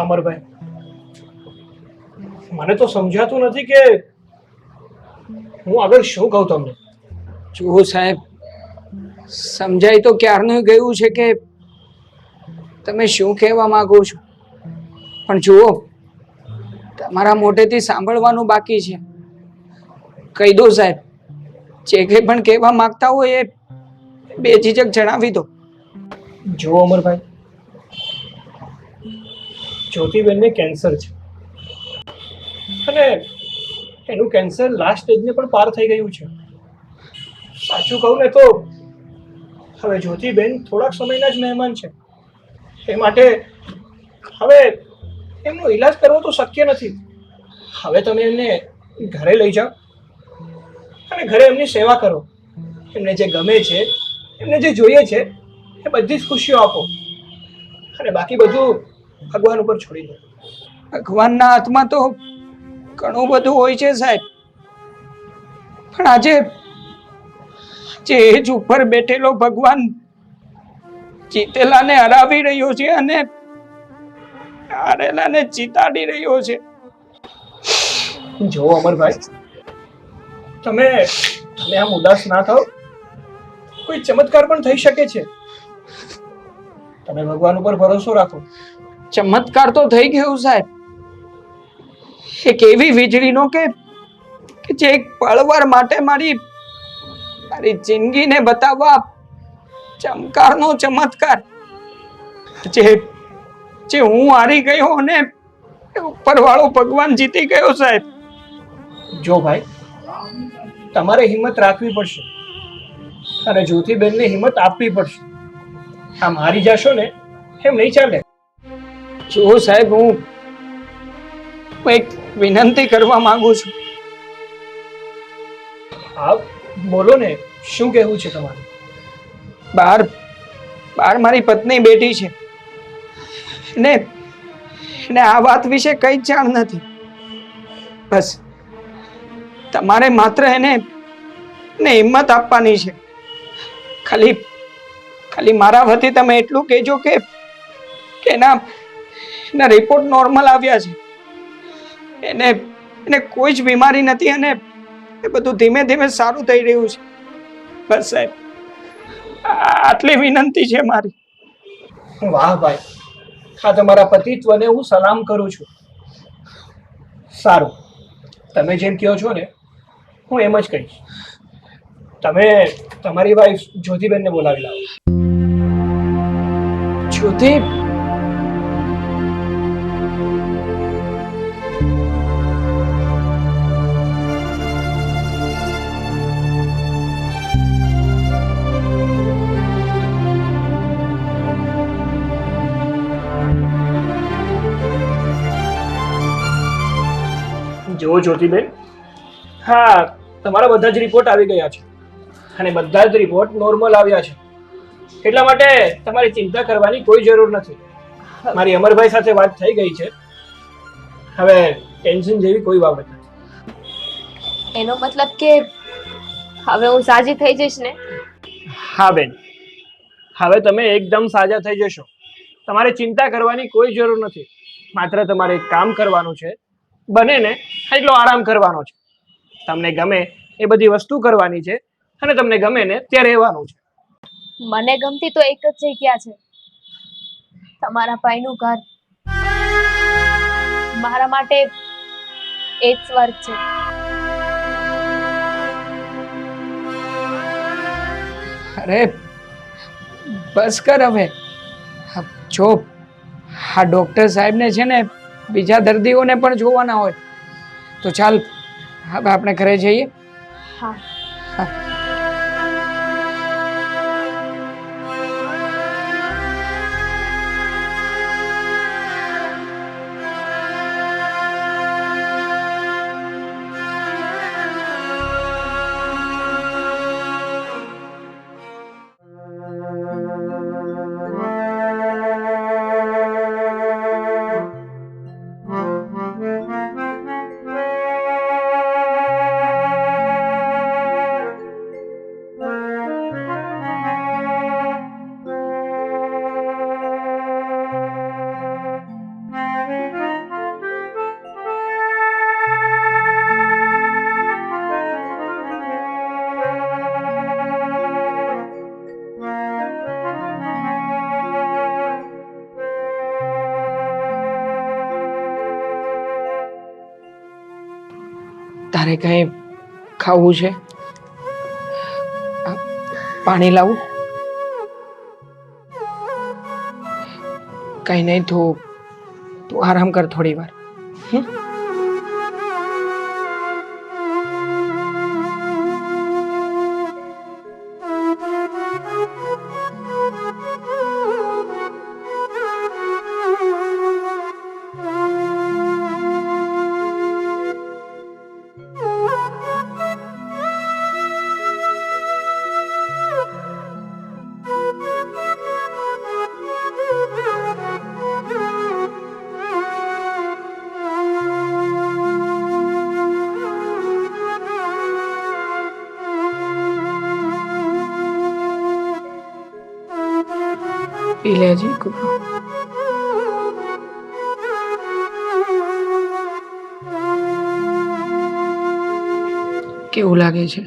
અમરભાઈ, મને તો સમજાતું નથી કે હું આગળ શું કહું તમને. જુઓ સાહેબ, સમજાય તો ક્યારનું ગયું છે કે તમે શું કહેવા માંગો છો, પણ જુઓ તમારા મોઢેથી સાંભળવાનું બાકી છે. કહી દો સાહેબ, જે કંઈ પણ કહેવા માંગતા હોય એ બેઝિઝક જણાવી દો. જો અમરભાઈ, જ્યોતિબેનને કેન્સર છે અને એનું કેન્સર લાસ્ટ સ્ટેજને પણ પાર થઈ ગયું છે. સાચું કહું ને તો હવે જ્યોતિબેન થોડાક સમયના જ મહેમાન છે. એ માટે હવે એમનો ઈલાજ કરવો તો શક્ય નથી. હવે તમે એમને ઘરે લઈ જાઓ અને ઘરે એમની સેવા કરો. એમને જે ગમે છે, એમને જે જોઈએ છે એ બધી જ ખુશીઓ આપો અને બાકી બધું ભગવાન ઉપર છોડી દો. ભગવાનના હાથમાં તો ઘણું બધું હોય છે સાહેબ, પણ આજે એજ ઉપર બેઠેલો ભગવાન જીતેલાને હરાવી રહ્યો છે અને હારેલાને જીતાડી રહ્યો છે. જો અમરભાઈ, તમે તમે આમ ઉદાસ ના થાઓ. કોઈ ચમત્કાર પણ થઈ શકે છે. તમે ભગવાન ઉપર ભરોસો રાખો. ચમત્કાર તો થઈ ગયો સાહેબ. એક એવી વીજળીનો કે જે એક પળવાર માટે મારી જિંદગીને બતાવવા ચમકારનો ચમત્કાર. જે હું હારી ગયો અને ઉપરવાળો ભગવાન જીતી ગયો સાહેબ. જો ભાઈ, તમારે હિંમત રાખવી પડશે અને જ્યોતિબેનને હિંમત આપવી પડશે. આમ હારી જશો ને એમ નહીં ચાલે. જો સાહેબ, હું એક વિનંતી કરવા માંગુ છું. હા, બોલો ને, શું કહેવું છે તમારે? બહાર મારી પત્ની બેઠી છે ને આ વાત વિશે કઈ જ જાણ નથી. બસ તમારે માત્ર એને હિંમત આપવાની છે. ખાલી મારા વતી તમે એટલું કહેજો કે એના રિપોર્ટ નોર્મલ આવ્યા છે. એને કોઈ જ બીમારી નથી અને એ બધું ધીમે ધીમે સારું થઈ રહ્યું છે. બસ સાહેબ, આટલી વિનંતી છે મારી. વાહ ભાઈ, આ તમારા પતિત્વને હું સલામ કરું છું. સારું, તમે જેમ કહો છો ને હું એમ જ કહીશ. તમે તમારી વાઈફ જ્યોતિબેનને બોલાવી લાવો. જ્યોતિ, જુઓ જ્યોતિબેન, હા, તમારા બધા જ રિપોર્ટ આવી ગયા છે અને બધા જ રિપોર્ટ નોર્મલ આવ્યા છે. એટલા માટે તમારે ચિંતા કરવાની કોઈ જરૂર નથી. મારી અમરભાઈ સાથે વાત થઈ ગઈ છે. હવે ટેન્શન જેવી કોઈ બાબત નથી. એનો મતલબ કે હવે હું સાજી થઈ જઈશ ને? હા બેન, હવે તમે એકદમ સાજા થઈ જશો. તમારે ચિંતા કરવાની કોઈ જરૂર નથી. માત્ર તમારે એક કામ કરવાનું છે, બને ને એટલો આરામ કરવાનો છે. તમને ગમે એ બધી વસ્તુ કરવાની છે અને તમને ગમે ને ત્યાં રહેવાનું છે. મને ગમતી તો એક જ જગ્યા છે, તમારા ભાઈનું ઘર. મારા માટે એ જ સ્વર્ગ છે. અરે બસ કર હવે. જો આ ડોક્ટર સાહેબને છે ને બીજા દર્દીઓને પણ જોવાના હોય, તો ચાલ હવે આપણે ઘરે જઈએ. હા. તારે કંઈ ખાવું છે? પાણી લાવું? કઈ નહીં, તું આરામ કર થોડી વાર. પી લેજી કુકુ. કેવું લાગે છે?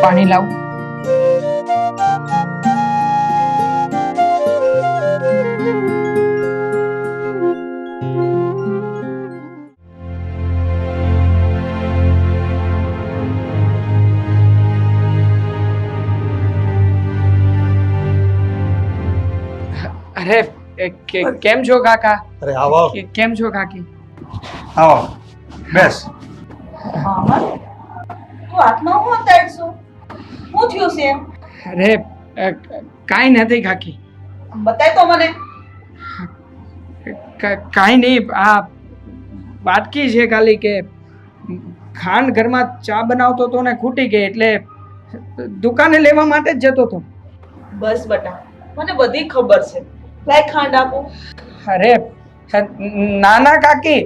પાણી લાવું? અરે કેમ છો કાકા? અરે આવો કેમ છો કાકી? આવો બેસ. મામા તું હાથમાં હું અંતાડશો? શું થયું છે? અરે કાંઈ નથી કાકી. બતાય તો મને. કાંઈ નહીં, આ વાટકી છે ખાલી કે ખાંડ ઘરમાં ચા બનાવતો હતો ને ખૂટી ગઈ એટલે દુકાને લેવા માટે જ જતો હતો. બસ બટા, મને બધી ખબર છે. લાય ખાંડ આપો. અરે નાના કાકી,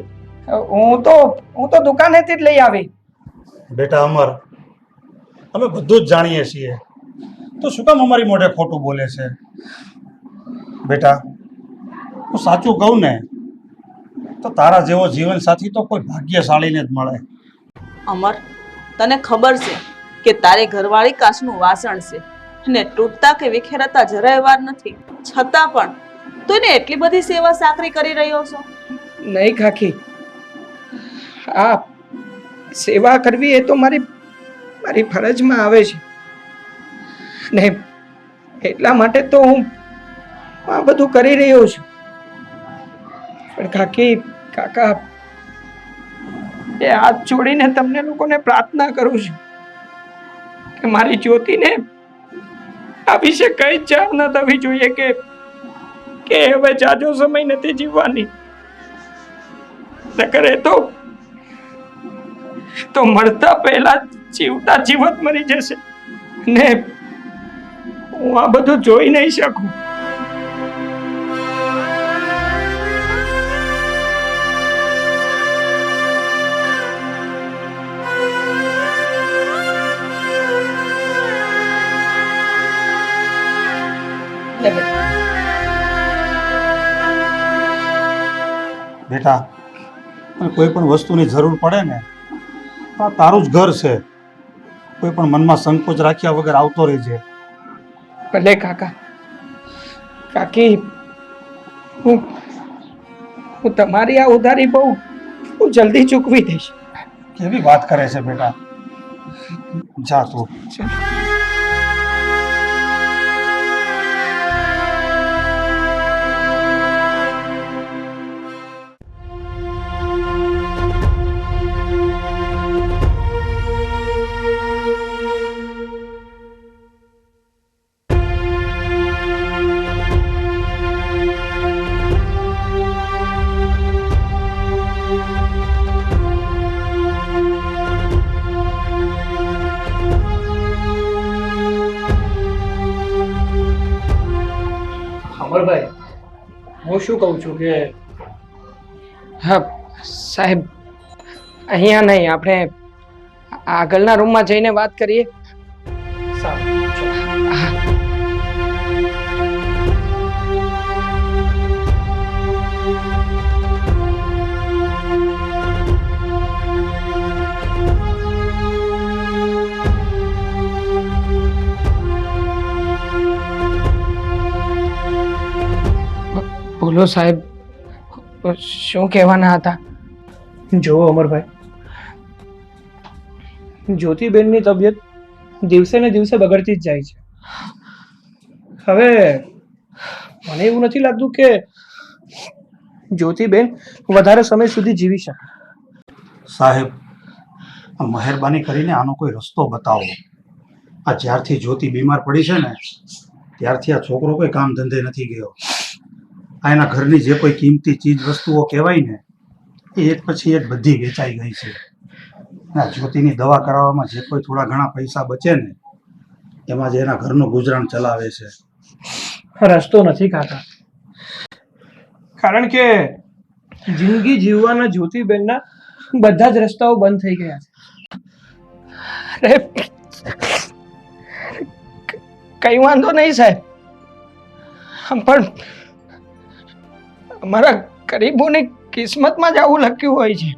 હું તો દુકાનેથી જ લઈ આવી. બેટા અમર, અમે બધું જ જાણીએ છીએ, તો શું કામ અમારી મોઢે ખોટું બોલે છે? બેટા હું સાચું કહું ને તો તારા જેવો જીવન સાથી તો કોઈ ભાગ્યશાળીને જ મળે. અમર, તને ખબર છે કે તારી ઘરવાળી કાચનું વાસણ છે અને તૂટતા કે વિખેરાતા જરાય વાર નથી, છતાં પણ તું એને એટલી બધી સેવા સાકરી કરી રહ્યો છો. નહીં કાકી, આ સેવા કરવી એ તો મારી ફરજમાં આવે છે ને એટલા માટે તો હું આ બધું કરી રહ્યો છું. પણ કાકા એ હાથ જોડીને તમને લોકોને પ્રાર્થના કરું છું કે મારી જ્યોતિને આ વિશે કઈ જ જાણ ન થવી જોઈએ કે હવે જાજો સમય નથી જીવવાની. નકર એ તો મળતા પહેલા જીવતા જીવત મરી જશે ને હું આ બધું જોઈ નહીં શકું. બેટા કોઈ પણ વસ્તુની જરૂર પડે ને તો આ તારું જ ઘર છે. કોઈ પણ મનમાં સંકોચ રાખ્યા વગર આવતો રહેજે. ભલે કાકી, હું તમારી આ ઉધારી બહુ જલ્દી ચૂકવી દઈશ. કેવી વાત કરે છે બેટા, જા તું. અમરભાઈ, હું શું કહું છું કે હા સાહેબ, અહીંયા નહીં, આપણે આગળના રૂમમાં જઈને વાત કરીએ. સારું ચાલો. બોલો સાહેબ, શું કહેવાના હતા? જુઓ અમરભાઈ, જ્યોતિબેનની તબિયત દિવસે ને દિવસે બગડતી જ જાય છે. હવે મને એવું નથી લાગતું કે જ્યોતિબેન વધારે સમય સુધી જીવી શકે. સાહેબ, આ મહેરબાની કરીને આનો કોઈ રસ્તો બતાવો. આ જ્યારથી જ્યોતિ બીમાર પડી છે ને ત્યારથી આ છોકરો કોઈ કામ ધંધે નથી ગયો. આ એના ઘરની જે કોઈ કિંમતી ચીજ વસ્તુઓ કહેવાય ને એ એક પછી એક બધી વેચાઈ ગઈ છે. આ જ્યોતિની દવા કરાવવામાં જે કોઈ થોડા ઘણા પૈસા બચે ને એમાં જ એના ઘરનું ગુજરાન ચલાવે છે. રસ્તો નથી કાકા, કારણ કે જિંદગી જીવવાના જ્યોતિબેનના બધા જ રસ્તાઓ બંધ થઈ ગયા છે. અરે કઈ વાંધો નહીં સાહેબ, પણ અમારા ગરીબોની કિસ્મતમાં જ આવું લખ્યું હોય છે.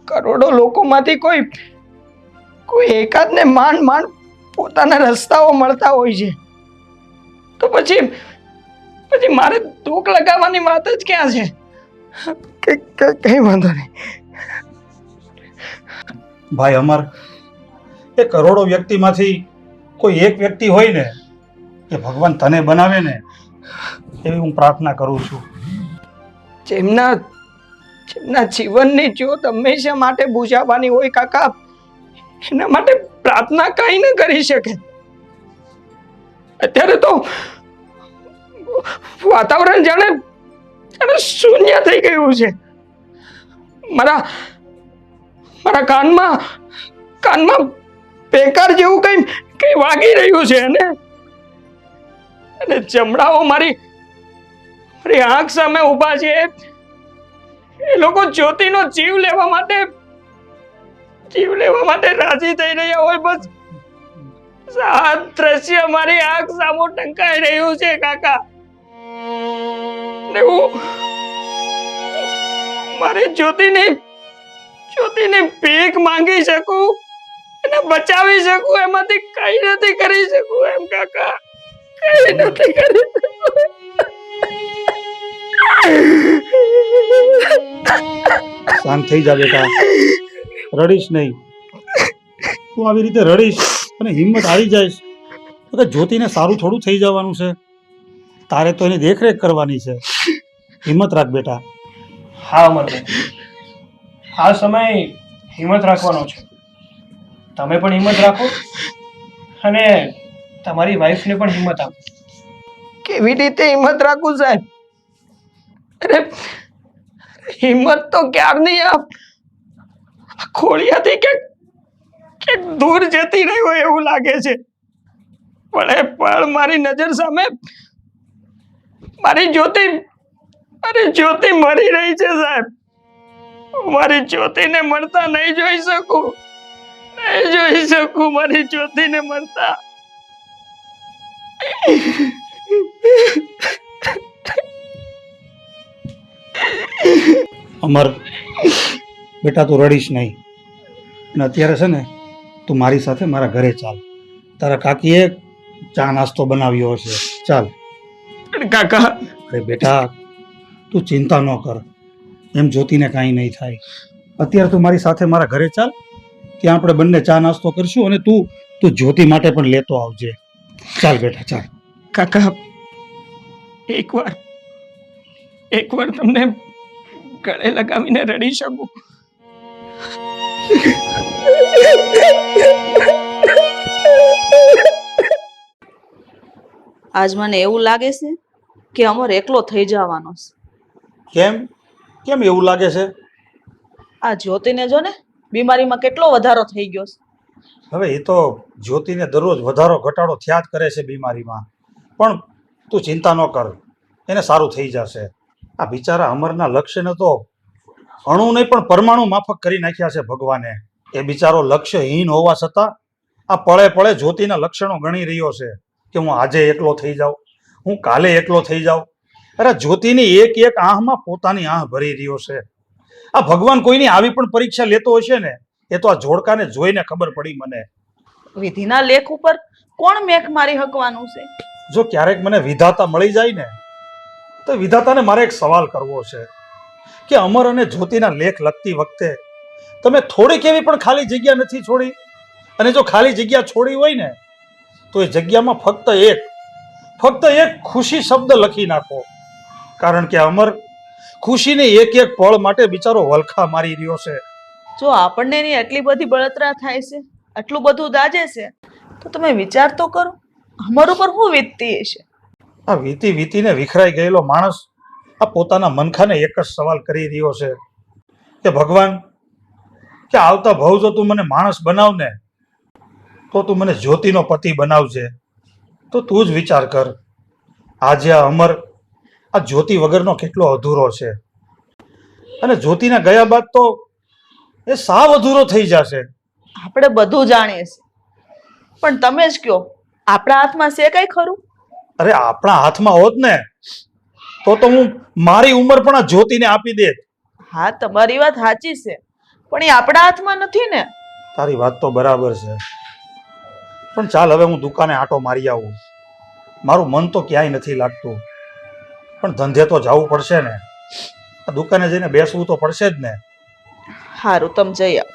કરોડો લોકોમાંથી કોઈ એકાદને માંડ પોતાના રસ્તાઓ મળતા હોય છે. તો પછી મારે દુઃખ લગાવવાની વાત જ ક્યાં છે? કઈ વાંધો નહીં ભાઈ અમર, એ કરોડો વ્યક્તિમાંથી કોઈ એક વ્યક્તિ હોય ને કે ભગવાન તને બનાવે ને એવી હું પ્રાર્થના કરું છું. જેમના જીવનની જ્યોત હંમેશા માટે બુઝાવવાની હોય કાકા, એના માટે પ્રાર્થના કઈ ન કરી શકે. અત્યારે તો વાતાવરણ જાણે શૂન્ય થઈ ગયું છે. મારા કાનમાં બેકાર જેવું કઈ વાગી રહ્યું છે અને ચમડાઓ મારી આંખ સામે ઊભા છે. એ લોકો જ્યોતિનો જીવ લેવા માટે રાજી થઈ રહ્યા હોય. બસ આ દ્રશ્ય મારી આંખ સામે ટંકાઈ રહ્યું છે કાકા. ને હું મારી જ્યોતિની ભીખ માંગી શકું, એને બચાવી શકું, એમાંથી કઈ નથી કરી શકું એમ કાકા, કઈ નથી કરી શકું. શાંત થઈ જા બેટા, રડીશ નહીં. તું આવી રીતે રડીશ અને હિંમત હારી જઈશ તો જ્યોતિને સારું થોડું થઈ જવાનું છે. તારે તો એની દેખરેખ કરવાની છે. હિંમત રાખ બેટા. હા અમરભાઈ, આ સમય હિંમત રાખવાનો છે. તમે પણ હિંમત રાખો અને તમારી વાઈફને પણ હિંમત આપો. કેવી રીતે હિંમત રાખું સાહેબ? અરે હિંમત તો ક્યારની આ ખોળિયાથી કે દૂર જતી રહી હોય એવું લાગે છે. પણ મારી નજર સામે મારી જ્યોતિ મરી રહી છે સાહેબ. મારી જ્યોતિને મળતા નહીં જોઈ શકું મારી જ્યોતિને મળતા. અમર બેટા, તું રડીશ નહીં. અને અત્યારે છે ને તું મારી સાથે મારા ઘરે ચાલ. તારા કાકીએ ચા નાસ્તો બનાવ્યો હશે. ચાલ. કાકા, અરે બેટા, તું ચિંતા ન કર. એમ જ્યોતિને કાંઈ નહીં થાય. અત્યારે તું મારી સાથે મારા ઘરે ચાલ. ત્યાં આપણે બંને ચા નાસ્તો કરશું અને તું જ્યોતિ માટે પણ લેતો આવજે. ચાલ બેટા, ચાલ. કાકા, એકવાર તમને ગળે લગાવીને રડી શકું? આજ મને એવું લાગે છે કે અમર એકલો થઈ જવાનો છે. કેમ એવું લાગે છે? આ જ્યોતિને જો ને બીમારીમાં કેટલો વધારો થઈ ગયો છે. હવે એ તો જ્યોતિને દરરોજ વધારો ઘટાડો થયા જ કરે છે બીમારીમાં. પણ તું ચિંતા ન કર, એને સારું થઈ જશે. આ બિચારા અમરના લક્ષ્યને તો અણુ નહીં પણ પરમાણુ માફક કરી નાખ્યા છે ભગવાને. એ બિચારો લક્ષ્યહીન હોવા છતાં આ પળે પળે જ્યોતિના લક્ષણો ગણી રહ્યો છે કે હું આજે એકલો થઈ જાઉં, હું કાલે એકલો થઈ જાઉં. અરે જ્યોતિની એક એક આંખમાં પોતાની આંખ ભરી રહ્યો છે. આ ભગવાન કોઈની આવી પણ પરીક્ષા લેતો હશે ને, એ તો આ જોડકાને જોઈને ખબર પડી મને. વિધિના લેખ ઉપર કોણ મેઘ મારી હકવાનું છે? જો ક્યારેક મને વિધાતા મળી જાય ને, તો વિધાતાને મારે એક સવાલ કરવો છે કે અમર અને જ્યોતિના લેખ લખતી વખતે તમે થોડીક એવી પણ ખાલી જગ્યા નથી છોડી? અને જો ખાલી જગ્યા છોડી હોય ને, તો એ જગ્યામાં ફક્ત એક ખુશી શબ્દ લખી નાખો. કારણ કે અમર ખુશીની એક એક પળ માટે બિચારો વલખા મારી રહ્યો છે. જો આપણને એની આટલી બધી બળતરા થાય છે, આટલું બધું દાજે છે, તો તમે વિચાર તો કરો અમર ઉપર શું વીતતી હશે. આ વીતીને વિખરાઈ ગયેલો માણસ આ પોતાના મનખાને એક જ સવાલ કરી રહ્યો છે કે ભગવાન, કે આવતા ભવ જો તું મને માણસ બનાવ ને, તો તું મને જ્યોતિનો પતિ બનાવજે. તો તું જ વિચાર કર, આજે આ અમર આ જ્યોતિ વગરનો કેટલો અધૂરો છે. અને જ્યોતિના ગયા બાદ તો એ સાવ અધૂરો થઈ જશે. આપણે બધું જાણીએ છીએ, પણ તમે જ કયો આપણા હાથમાં છે કઈ ખરું? અરે આપણા હાથમાં હોત ને, તો હું મારી ઉંમર પણ આ જ્યોતિને આપી દેત. હા, તમારી વાત સાચી છે, પણ એ આપણા હાથમાં નથી ને. તારી વાત તો બરાબર છે, પણ ચાલ હવે હું દુકાને આંટો મારી આવું. મારું મન તો ક્યાંય નથી લાગતું, પણ ધંધે તો જવું પડશે ને. આ દુકાને જઈને બેસવું તો પડશે જ ને. સારું, તમે જઈ આવો.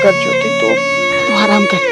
કર જ્યોતિ, તું આરામ કર.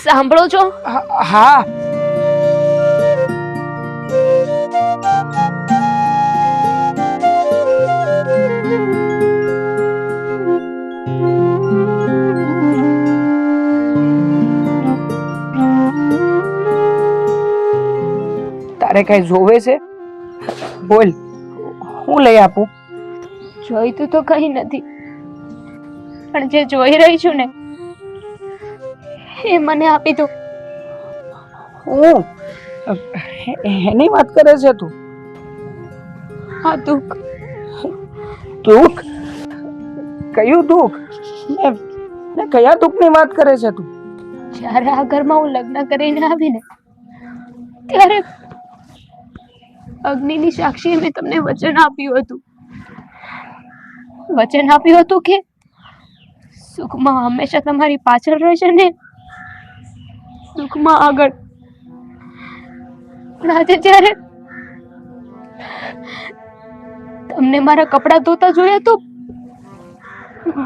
સાંભળો છો? હા. તારે કઈ જોવે છે? બોલ, હું લઈ આપું? જોઈતું તો કઈ નથી, પણ જે જોઈ રહી છું ને એ મને આપી દો. હું એની વાત કરે છે તું? આ દુઃખ. દુઃખ? કયું દુઃખ? ને કયા દુઃખની વાત કરે છે તું? જ્યારે આ ઘરમાં હું લગ્ન કરીને આવીને ત્યારે અગ્નિની સાક્ષીએ મેં તમને વચન આપ્યું હતું. વચન આપ્યું હતું કે સુખમાં હંમેશા તમારી પાછળ રહેશે ને દુઃખમાં આગળ. પણ આજે જ્યારે તમને મારા કપડાં ધોતા જોયા તો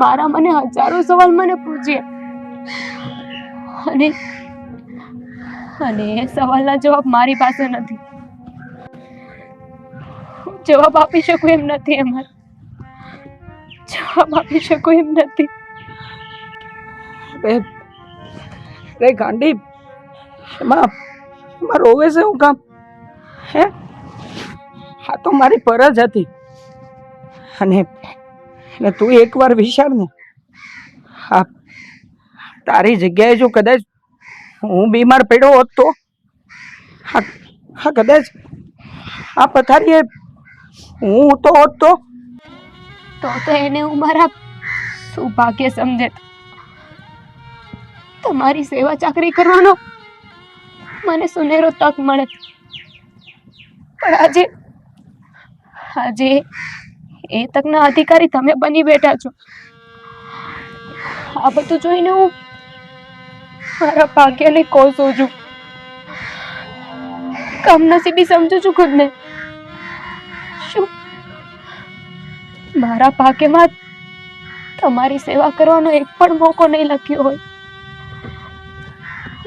મારા મને હજારો સવાલ મને પૂછ્યા અને એ સવાલના જવાબ મારી પાસે નથી. જવાબ આપી શકું એમ નથી. એમાં જવાબ આપી શકું એમ નથી. રે ગાંડી, એમાં રોવે છે હું કામ? હે, આ તો મારી ફરજ હતી. અને તું એકવાર વિચાર ને, હા, તારી જગ્યાએ જો કદાચ હું બીમાર પડ્યો હોત તો, હા કદાચ આ પથારીએ હું તો હોત તો એને હું મારા સૌભાગ્ય સમજે. તમારી સેવા ચાકરી કરવાનો મને સુનેરો તક મળે. પણ આજે એ તકના અધિકારી તમે બની બેઠા છો. આ બધું જોઈને હું મારા ભાગ્યને કોસું છું. કમનસીબી સમજુ છું ખુદને. શું મારા ભાગ્યમાં તમારી સેવા કરવાનો એક પણ મોકો નહીં લખ્યો હોય?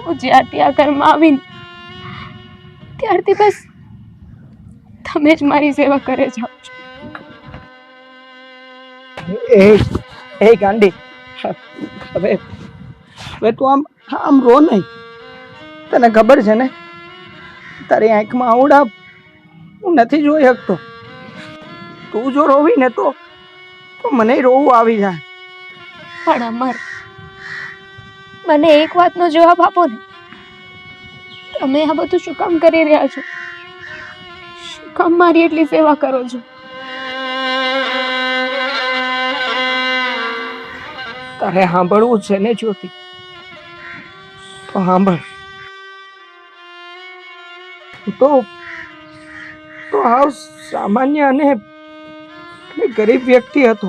હું જ્યારથી આ ઘરમાં આવીને ત્યારથી બસ તમે જ મારી સેવા કરે જાઓ છો. એ ગાંડી, હવે તું આમ રો નહીં. તને ખબર છે ને, તારી આંખમાં આવડા હું નથી જોઈ શકતો. તું જો રોવી ને તો મને રોવું આવી જાય. પણ અમર, મને એક વાતનો જવાબ આપો ને. તમે આ બધું શું કામ કરી રહ્યા છો? શું કામ મારી એટલી સેવા કરો છો? તારે સાંભળવું છે ને જ્યોતિ? તો સાંભળ. તો હાવ સામાન્ય અને ગરીબ વ્યક્તિ હતો.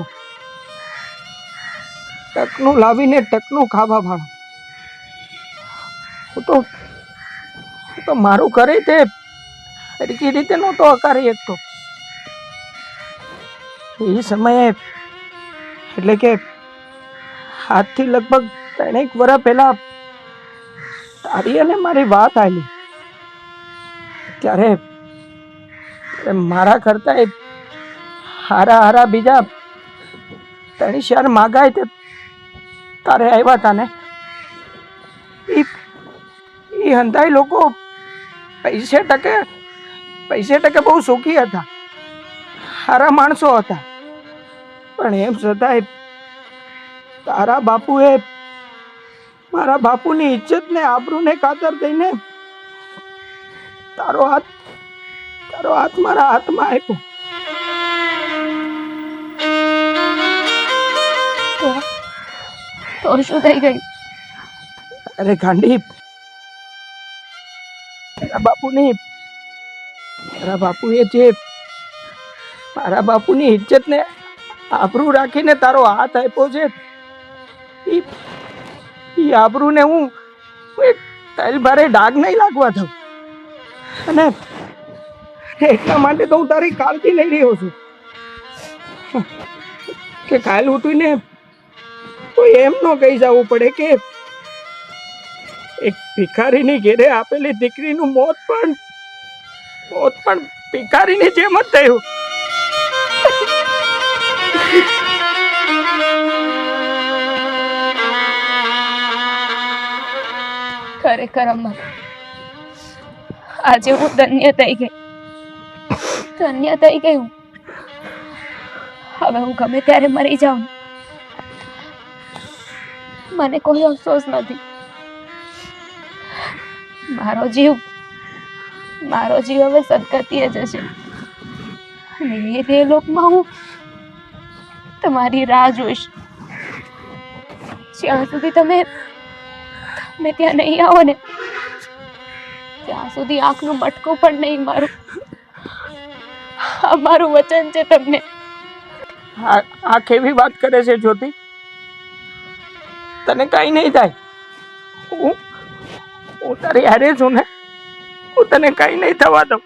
ટકનું લાવીને ટકનું ખાવા વાળો. હું તો મારું કરે તે હરકી રીતે નહોતો અકારી શકતો. એ સમયે એટલે કે આજથી લગભગ 3 વર્ષ પહેલા તારી અને મારી વાત આવી. ત્યારે મારા કરતા હારા બીજા 3-4 માગાય તે તારે આવ્યા હતા ને. એ હંધાઈ લોકો પૈસે ટકે બહુ સુખી હતા, સારા માણસો હતા. પણ એમ છતાંય તારા બાપુએ મારા બાપુની ઇજ્જત ને આબરૂને ખાતર દઈને તારો હાથ મારા હાથમાં આપ્યો. તો શું થઈ ગયું? અરે ગાંડી, મારા બાપુની ઇજ્જત ને આબરૂ રાખીને તારો હાથ આપ્યો છે. ઈ આબરૂ ને હું તારી ભારે ડાઘ નહીં લાગવા દઉં. અને એટલા માટે તો હું તારી કાળજી લઈ રહ્યો છું કે કાલ ઉઠીને કોઈ એમ ન કહી જવું પડે કે એક ભિખારીની ઘેરે આપેલી દીકરીનું મોત પણ ભિખારીની જેમ જ થયું. ખરેખર અમર, આજે હું ધન્ય થઈ ગઈ. હવે હું ગમે ત્યારે મરી જાઉં, મને કોઈ અફસોસ નથી. મારો જીવ હવે સદગતિએ જશે અને એ દેહલોકમાં હું તમારી રાહ જોઈશ. જ્યાં સુધી તમે ત્યાં નહીં આવો ને, ત્યાં સુધી આંખનું મટકું પણ નહીં મારું. આ મારું વચન છે તમને. આ કેવી વાત કરે છે જ્યોતિ? તને કઈ નહીં થાય. હું તારી હારે છું ને, હું તને કઈ નહીં થવા દઉં.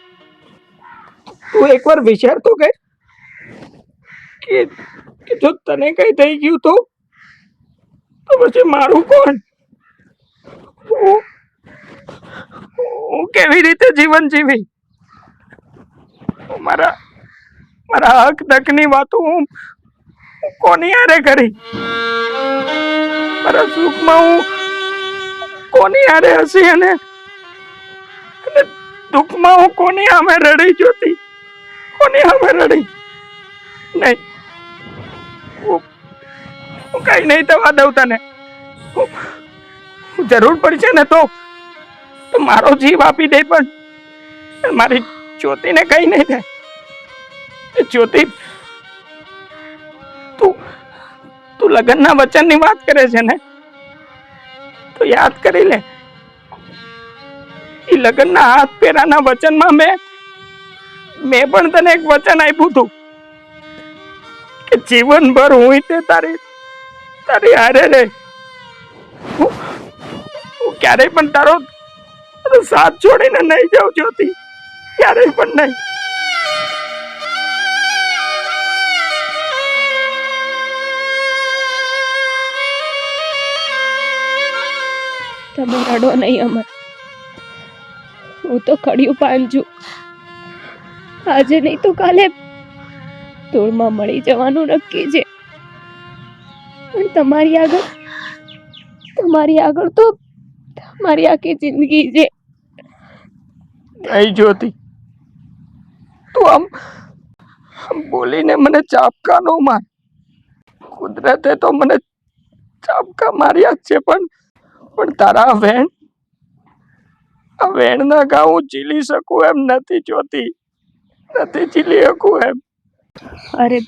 તું એકવાર વિચાર તો કર કે જો તને કઈ થઈ ગયું તો પછી મારું કોણ? હું કેવી રીતે જીવન જીવી? મારા હક દકની વાતો હું કોની હારે કરી? મારા સુખમાં હું કોની હારે હસી અને દુઃખમાં હું કોની સામે રડી જોતી? કોની સામે રડી? નહીં, હું કઈ નહીં થવા દઉં તને. જરૂર પડશે ને તો મારો જીવ આપી દે, પણ મારી જ્યોતિને કઈ નહીં થાય. જ્યોતિ, તું લગ્નના વચનની વાત કરે છે ને, તો યાદ કરી લે. એ લગ્નના હાથ પેરાના વચનમાં મેં પણ તને એક વચન આપ્યું હતું કે જીવનભર હું તે તારી હારે રહે. હું ક્યારેય પણ તારો સાથ છોડીને નહીં જાઉં જ્યોતિ, ક્યારેય પણ નહીં. તમે રડો નહીં અમર, હું તો કડિયું પાન છું. આજે નહીં તો કાલે ધૂળમાં મળી જવાનું નક્કી છે. પણ તમારી આગળ તો મારી આખી જિંદગી છે. નહીં જ્યોતિ, તું આમ બોલીને મને ચાપકા નો માર. કુદરતે તો મને ચાપકા માર્યા જ છે, પણ તારા આ વેણના ઘા હું ઝીલી શકું એમ નથી જ્યોતિ, નથી ઝીલી શકું એમ. અરે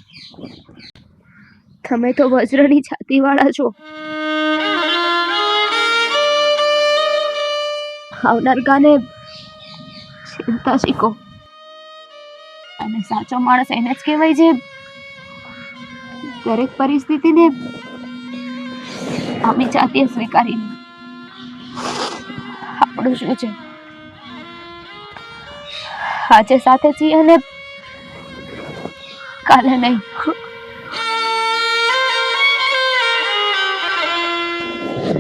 તમે તો વજ્રની છાતી વાળા છો. આવનાર કાને ચિંતા શીખો. અને સાચો માણસ એને જ કહેવાય છે દરેક પરિસ્થિતિને આમી જાતીય સ્વીકારીને. આપણું શું છે, આજે સાથે છીએ અને કાલે નહીં.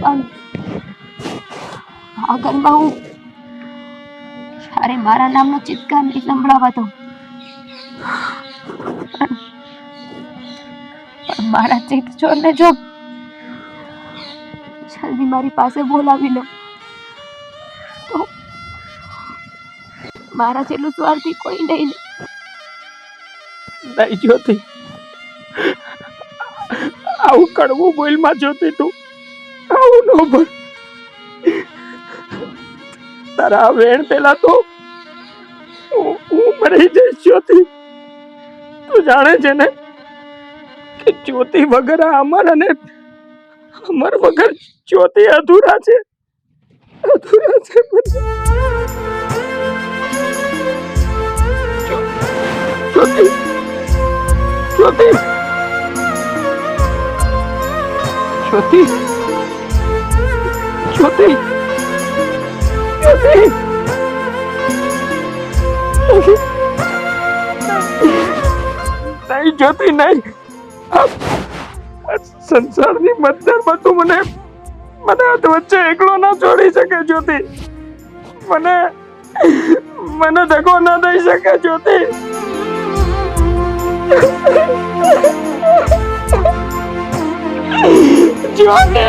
પણ આ ઘરમાં હું ક્યારે મારા નામનો ચિત્કાર નહીં સંભળાવા દઉં. પણ મારા ચિત્ત ચોરને જો જલ્દી મારી પાસે બોલાવી લો તો મારા જેટલું સ્વાર્થી કોઈ નહીં. નહીં જ્યોતિ, આવું કડવું બોલમાં જ્યોતિ, તું આવું ન બોલ. તારા વેણ પેલા તો હું મરી જઈશ જ્યોતિ. તું જાણે છે ને કે જ્યોતિ વગર અમર અને અમર વગર જ્યોતિ અધૂરા છે. જ્યોતિ, જ્યોતિ, જ્યોતિ, જ્યોતિ, જ્યોતિ, નહીં જ્યોતિ, નહીં. આ સંસારની મધ્યમાં તું મને મને હાથ વચ્ચે એકલો ના છોડી શકે જ્યોતિ. મને ધક્કો ના દઈ શકે જ્યોતિ. જ્યોતિ.